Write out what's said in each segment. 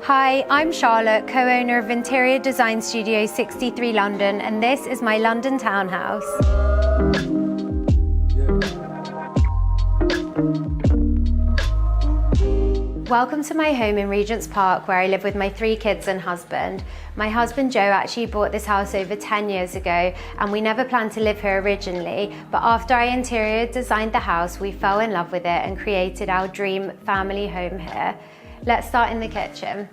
Hi, I'm Charlotte, co-owner of interior design studio 63 London, and this is my London townhouse. Welcome to my home in Regents Park, where I live with my 3 kids and husband. My husband Joe actually bought this house over 10 years ago, and we never planned to live here originally, but after I interior designed the house, we fell in love with it and created our dream family home here. Let's start in the kitchen.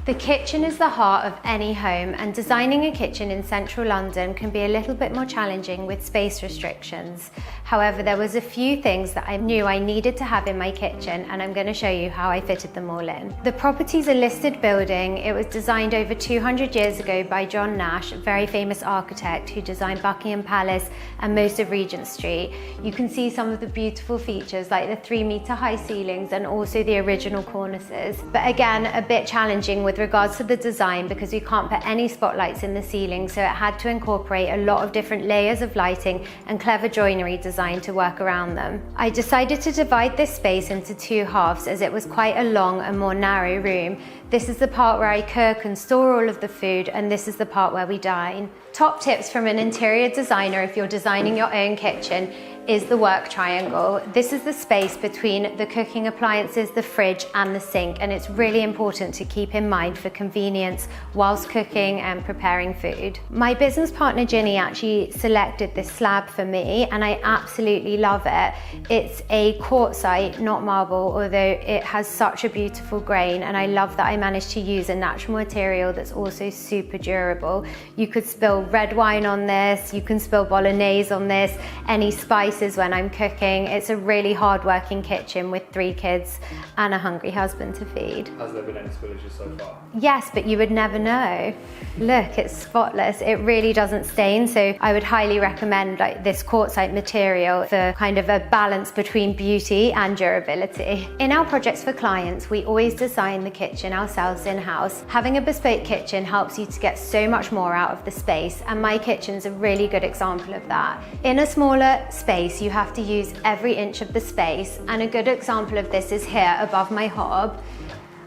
The kitchen is the heart of any home, and designing a kitchen in central London can be a little bit more challenging with space restrictions. However, there was a few things that I knew I needed to have in my kitchen, and I'm going to show you how I fitted them all in. The property's a listed building. It was designed over 200 years ago by John Nash, a very famous architect who designed Buckingham Palace and most of Regent Street. You can see some of the beautiful features like the 3-meter high ceilings and also the original cornices. But again, a bit challenging with regards to the design because we can't put any spotlights in the ceiling, so it had to incorporate a lot of different layers of lighting and clever joinery design to work around them. I decided to divide this space into 2 halves as it was quite a long and more narrow room. This is the part where I cook and store all of the food, and this is the part where we dine. Top tips from an interior designer if you're designing your own kitchen is the work triangle. This is the space between the cooking appliances, the fridge and the sink, and it's really important to keep in mind for convenience whilst cooking and preparing food. My business partner Ginny actually selected this slab for me, and I absolutely love it. It's a quartzite, not marble, although it has such a beautiful grain, and I love that I managed to use a natural material that's also super durable. You could spill red wine on this, you can spill bolognese on this, any spices when I'm cooking. It's a really hard-working kitchen with 3 kids and a hungry husband to feed. Has there been any spillages so far? Yes, but you would never know. Look, it's spotless. It really doesn't stain, so I would highly recommend this quartzite material for kind of a balance between beauty and durability. In our projects for clients, we always design the kitchen ourselves in-house. Having a bespoke kitchen helps you to get so much more out of the space, and my kitchen's a really good example of that. In a smaller space, you have to use every inch of the space, and a good example of this is here above my hob.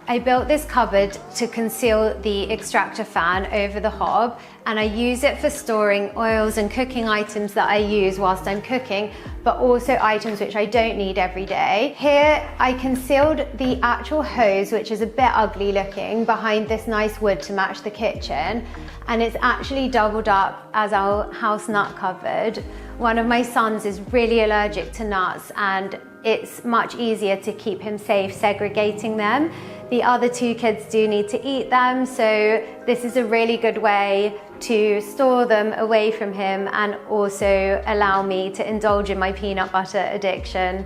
I built this cupboard to conceal the extractor fan over the hob, and I use it for storing oils and cooking items that I use whilst I'm cooking, but also items which I don't need every day. Here I concealed the actual hose, which is a bit ugly looking, behind this nice wood to match the kitchen, and it's actually doubled up as our house nut cupboard. One of my sons is really allergic to nuts, and it's much easier to keep him safe segregating them. The other 2 kids do need to eat them, so this is a really good way to store them away from him and also allow me to indulge in my peanut butter addiction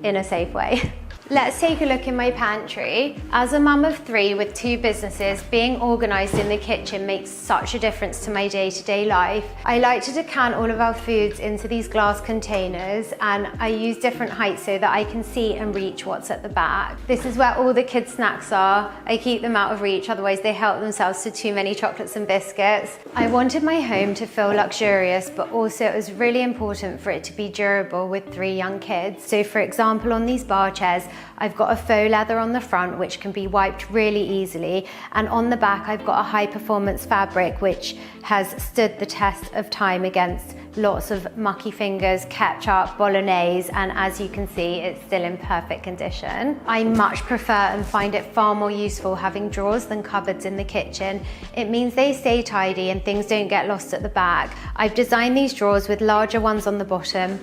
in a safe way. Let's take a look in my pantry. As a mum of 3 with 2 businesses, being organised in the kitchen makes such a difference to my day-to-day life. I like to decant all of our foods into these glass containers, and I use different heights so that I can see and reach what's at the back. This is where all the kids' snacks are. I keep them out of reach, otherwise they help themselves to too many chocolates and biscuits. I wanted my home to feel luxurious, but also it was really important for it to be durable with 3 young kids. So for example, on these bar chairs, I've got a faux leather on the front which can be wiped really easily, and on the back I've got a high performance fabric which has stood the test of time against lots of mucky fingers, ketchup, bolognese, and as you can see it's still in perfect condition. I much prefer and find it far more useful having drawers than cupboards in the kitchen. It means they stay tidy and things don't get lost at the back. I've designed these drawers with larger ones on the bottom.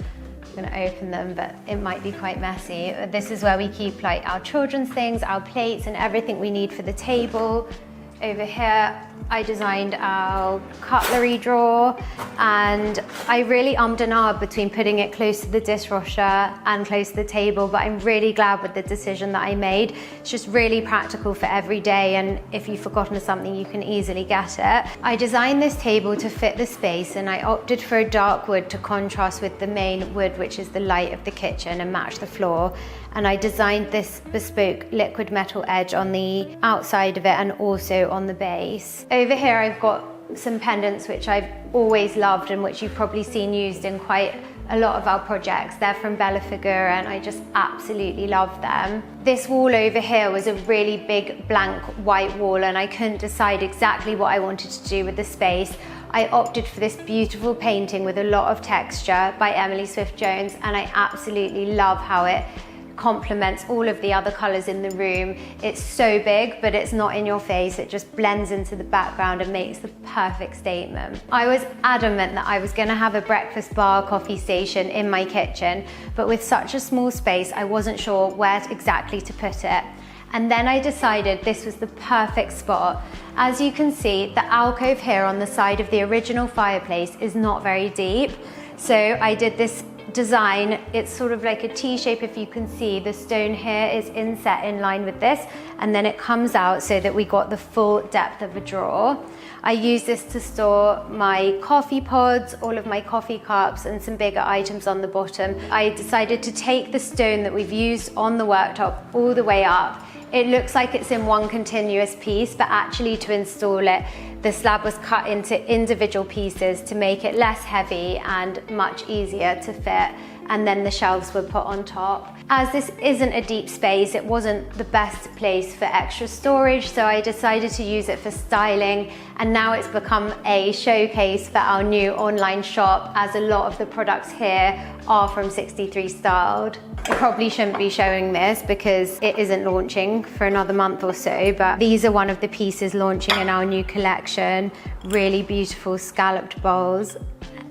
I'm going to open them, but it might be quite messy. This is where we keep like our children's things, our plates and everything we need for the table. Over here I designed our cutlery drawer, and I really ummed and ahed between putting it close to the dishwasher and close to the table, but I'm really glad with the decision that I made. It's just really practical for every day, and if you've forgotten something you can easily get it. I designed this table to fit the space, and I opted for a dark wood to contrast with the main wood, which is the light of the kitchen, and match the floor. And I designed this bespoke liquid metal edge on the outside of it and also on the base. Over here I've got some pendants which I've always loved and which you've probably seen used in quite a lot of our projects. They're from Bella Figura and I just absolutely love them. This wall over here was a really big blank white wall and I couldn't decide exactly what I wanted to do with the space. I opted for this beautiful painting with a lot of texture by Emily Swift-Jones, and I absolutely love how it complements all of the other colours in the room. It's so big, but it's not in your face. It just blends into the background and makes the perfect statement. I was adamant that I was going to have a breakfast bar coffee station in my kitchen, but with such a small space, I wasn't sure where exactly to put it. And then I decided this was the perfect spot. As you can see, the alcove here on the side of the original fireplace is not very deep. So I did this design. It's sort of like a T shape, if you can see. The stone here is inset in line with this, and then it comes out so that we got the full depth of a drawer. I use this to store my coffee pods, all of my coffee cups, and some bigger items on the bottom. I decided to take the stone that we've used on the worktop all the way up. It looks like it's in one continuous piece, but actually to install it, the slab was cut into individual pieces to make it less heavy and much easier to fit. And then the shelves were put on top. As this isn't a deep space, it wasn't the best place for extra storage, so I decided to use it for styling, and now it's become a showcase for our new online shop, as a lot of the products here are from 63 Styled. I probably shouldn't be showing this because it isn't launching for another month or so, but these are one of the pieces launching in our new collection. Really beautiful scalloped bowls.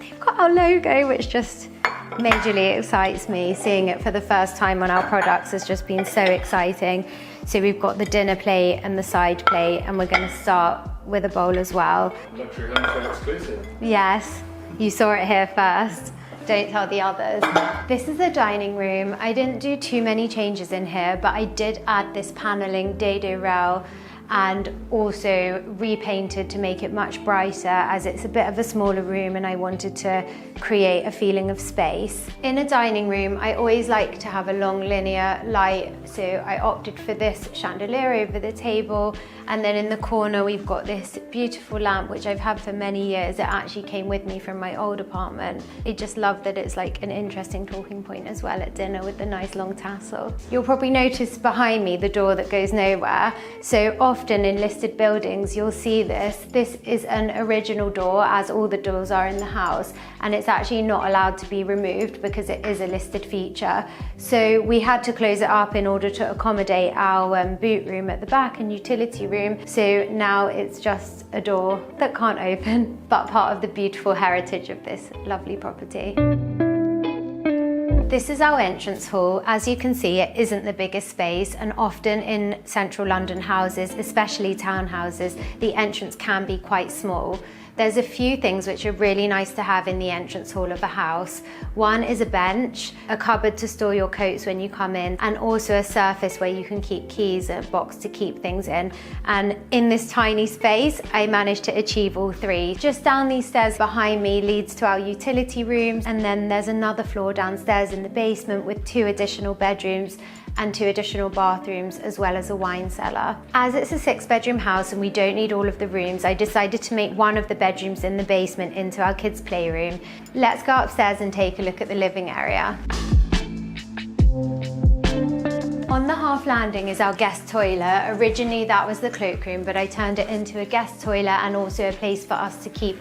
They've got our logo, which just majorly excites me. Seeing it for the first time on our products has just been so exciting. So we've got the dinner plate and the side plate, and we're going to start with a bowl as well. Luxury home show exclusive. Yes, you saw it here first. Don't tell the others. This is the dining room. I didn't do too many changes in here, but I did add this paneling dado rail and also repainted to make it much brighter, as it's a bit of a smaller room and I wanted to create a feeling of space. In a dining room, I always like to have a long linear light, so I opted for this chandelier over the table, and then in the corner we've got this beautiful lamp which I've had for many years. It actually came with me from my old apartment. I just love that it's like an interesting talking point as well at dinner with the nice long tassel. You'll probably notice behind me the door that goes nowhere. So often in listed buildings you'll see this. This is an original door, as all the doors are in the house, and it's actually not allowed to be removed because it is a listed feature. So we had to close it up in order to accommodate our boot room at the back and utility room. So now it's just a door that can't open, but part of the beautiful heritage of this lovely property. This is our entrance hall. As you can see, it isn't the biggest space, and often in central London houses, especially townhouses, the entrance can be quite small. There's a few things which are really nice to have in the entrance hall of a house. One is a bench, a cupboard to store your coats when you come in, and also a surface where you can keep keys, a box to keep things in. And in this tiny space, I managed to achieve all three. Just down these stairs behind me leads to our utility rooms, and then there's another floor downstairs in the basement with 2 additional bedrooms and 2 additional bathrooms, as well as a wine cellar. As it's a 6-bedroom house and we don't need all of the rooms, I decided to make one of the bedrooms in the basement into our kids' playroom. Let's go upstairs and take a look at the living area. On the half landing is our guest toilet. Originally that was the cloakroom, but I turned it into a guest toilet and also a place for us to keep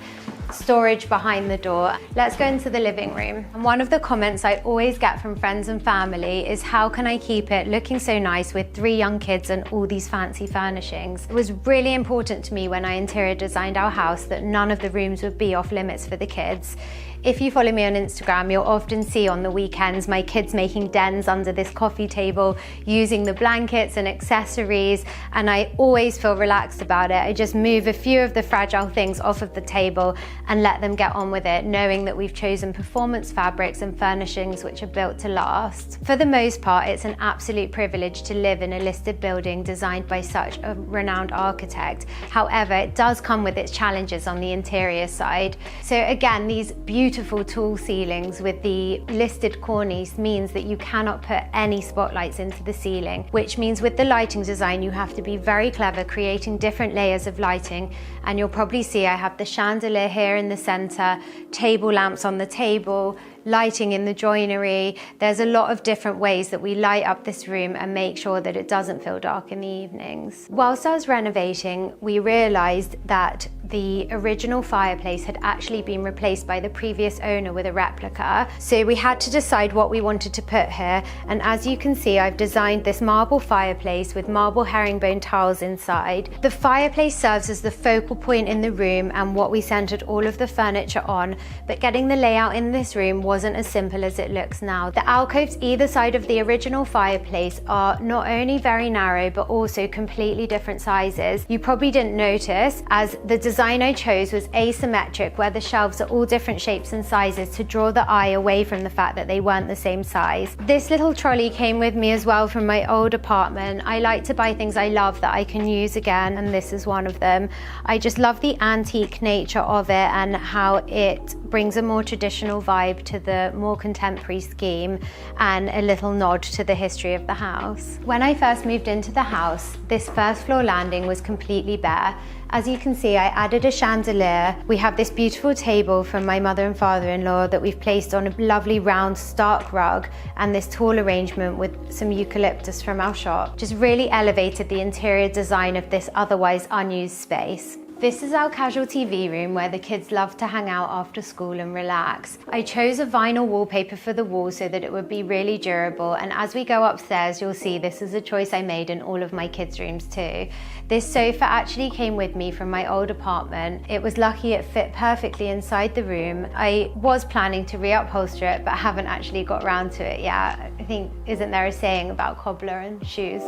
storage behind the door. Let's go into the living room. And one of the comments I always get from friends and family is, how can I keep it looking so nice with 3 young kids and all these fancy furnishings? It was really important to me when I interior designed our house that none of the rooms would be off limits for the kids. If you follow me on Instagram, you'll often see on the weekends my kids making dens under this coffee table, using the blankets and accessories, and I always feel relaxed about it. I just move a few of the fragile things off of the table and let them get on with it, knowing that we've chosen performance fabrics and furnishings which are built to last. For the most part, it's an absolute privilege to live in a listed building designed by such a renowned architect. However, it does come with its challenges on the interior side. So again, these beautiful beautiful tall ceilings with the listed cornice means that you cannot put any spotlights into the ceiling, which means with the lighting design you have to be very clever creating different layers of lighting. And you'll probably see I have the chandelier here in the center, table lamps on the table, lighting in the joinery. There's a lot of different ways that we light up this room and make sure that it doesn't feel dark in the evenings. Whilst I was renovating, we realized that the original fireplace had actually been replaced by the previous owner with a replica. So we had to decide what we wanted to put here. And as you can see, I've designed this marble fireplace with marble herringbone tiles inside. The fireplace serves as the focal point in the room and what we centered all of the furniture on, but getting the layout in this room wasn't as simple as it looks now. The alcoves either side of the original fireplace are not only very narrow, but also completely different sizes. You probably didn't notice, as the design I chose was asymmetric, where the shelves are all different shapes and sizes to draw the eye away from the fact that they weren't the same size. This little trolley came with me as well from my old apartment. I like to buy things I love that I can use again, and this is one of them. I just love the antique nature of it and how it brings a more traditional vibe to the more contemporary scheme and a little nod to the history of the house. When I first moved into the house, this first floor landing was completely bare. As you can see, I added a chandelier. We have this beautiful table from my mother and father-in-law that we've placed on a lovely round stark rug, and this tall arrangement with some eucalyptus from our shop just really elevated the interior design of this otherwise unused space. This is our casual TV room where the kids love to hang out after school and relax. I chose a vinyl wallpaper for the wall so that it would be really durable, and as we go upstairs you'll see this is a choice I made in all of my kids' rooms too. This sofa actually came with me from my old apartment. It was lucky it fit perfectly inside the room. I was planning to re-upholster it, but haven't actually got around to it yet. I think, isn't there a saying about cobbler and shoes?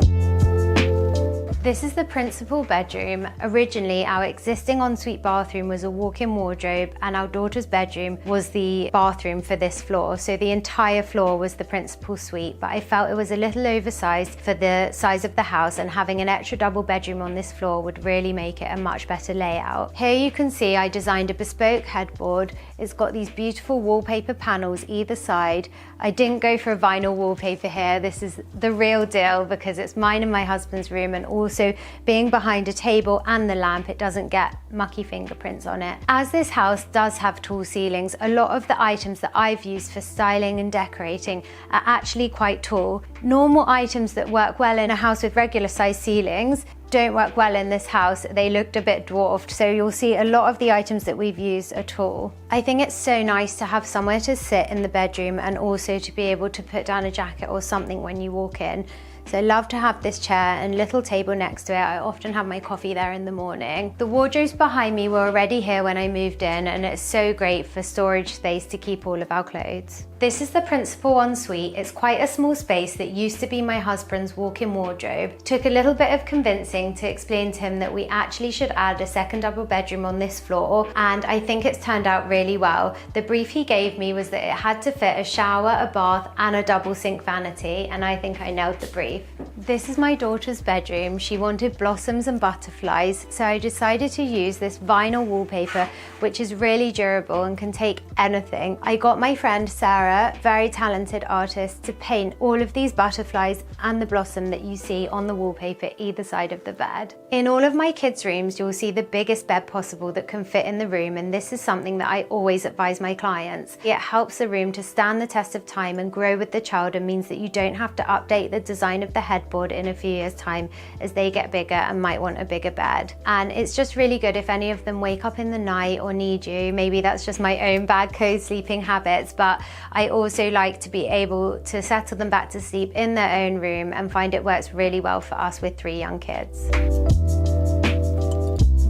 This is the principal bedroom. Originally, our existing ensuite bathroom was a walk-in wardrobe, and our daughter's bedroom was the bathroom for this floor. So the entire floor was the principal suite, but I felt it was a little oversized for the size of the house, and having an extra double bedroom on this floor would really make it a much better layout. Here you can see I designed a bespoke headboard. It's got these beautiful wallpaper panels either side. I didn't go for a vinyl wallpaper here. This is the real deal because it's mine and my husband's room, and also being behind a table and the lamp, it doesn't get mucky fingerprints on it. As this house does have tall ceilings, a lot of the items that I've used for styling and decorating are actually quite tall. Normal items that work well in a house with regular size ceilings don't work well in this house. They looked a bit dwarfed, so you'll see a lot of the items that we've used are tall. I think it's so nice to have somewhere to sit in the bedroom and also to be able to put down a jacket or something when you walk in. So I love to have this chair and little table next to it. I often have my coffee there in the morning. The wardrobes behind me were already here when I moved in, and it's so great for storage space to keep all of our clothes. This is the principal ensuite. It's quite a small space that used to be my husband's walk-in wardrobe. Took a little bit of convincing to explain to him that we actually should add a second double bedroom on this floor, and I think it's turned out really well. The brief he gave me was that it had to fit a shower, a bath, and a double sink vanity, and I think I nailed the brief. This is my daughter's bedroom. She wanted blossoms and butterflies, so I decided to use this vinyl wallpaper, which is really durable and can take anything. I got my friend Sarah, very talented artist, to paint all of these butterflies and the blossom that you see on the wallpaper either side of the bed. In all of my kids' rooms, you'll see the biggest bed possible that can fit in the room, and this is something that I always advise my clients. It helps the room to stand the test of time and grow with the child, and means that you don't have to update the design of the headboard in a few years' time as they get bigger and might want a bigger bed. And it's just really good if any of them wake up in the night or need you. Maybe that's just my own bad co-sleeping habits, but I also like to be able to settle them back to sleep in their own room, and find it works really well for us with 3 young kids.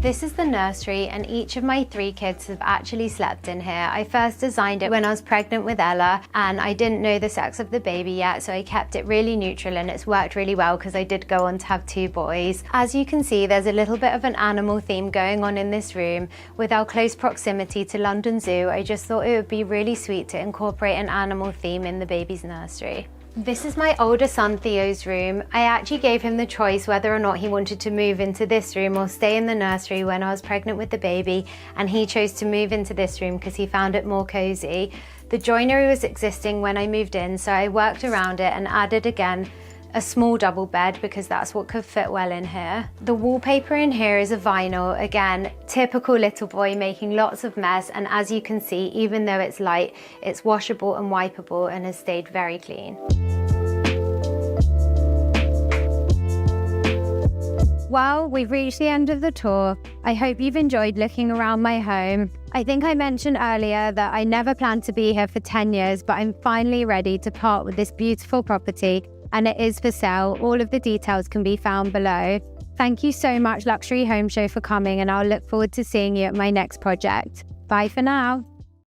This is the nursery, and each of my 3 kids have actually slept in here. I first designed it when I was pregnant with Ella, and I didn't know the sex of the baby yet, so I kept it really neutral, and it's worked really well because I did go on to have 2 boys. As you can see, there's a little bit of an animal theme going on in this room. With our close proximity to London Zoo, I just thought it would be really sweet to incorporate an animal theme in the baby's nursery. This is my older son Theo's room. I actually gave him the choice whether or not he wanted to move into this room or stay in the nursery when I was pregnant with the baby, and he chose to move into this room because he found it more cozy. The joinery was existing when I moved in, so I worked around it and added again a small double bed because that's what could fit well in here. The wallpaper in here is a vinyl, again, typical little boy making lots of mess, and as you can see, even though it's light, it's washable and wipeable and has stayed very clean. Well, we've reached the end of the tour. I hope you've enjoyed looking around my home. I think I mentioned earlier that I never planned to be here for 10 years, but I'm finally ready to part with this beautiful property, and it is for sale. All of the details can be found below. Thank you so much, Luxury Home Show, for coming, and I'll look forward to seeing you at my next project. Bye for now.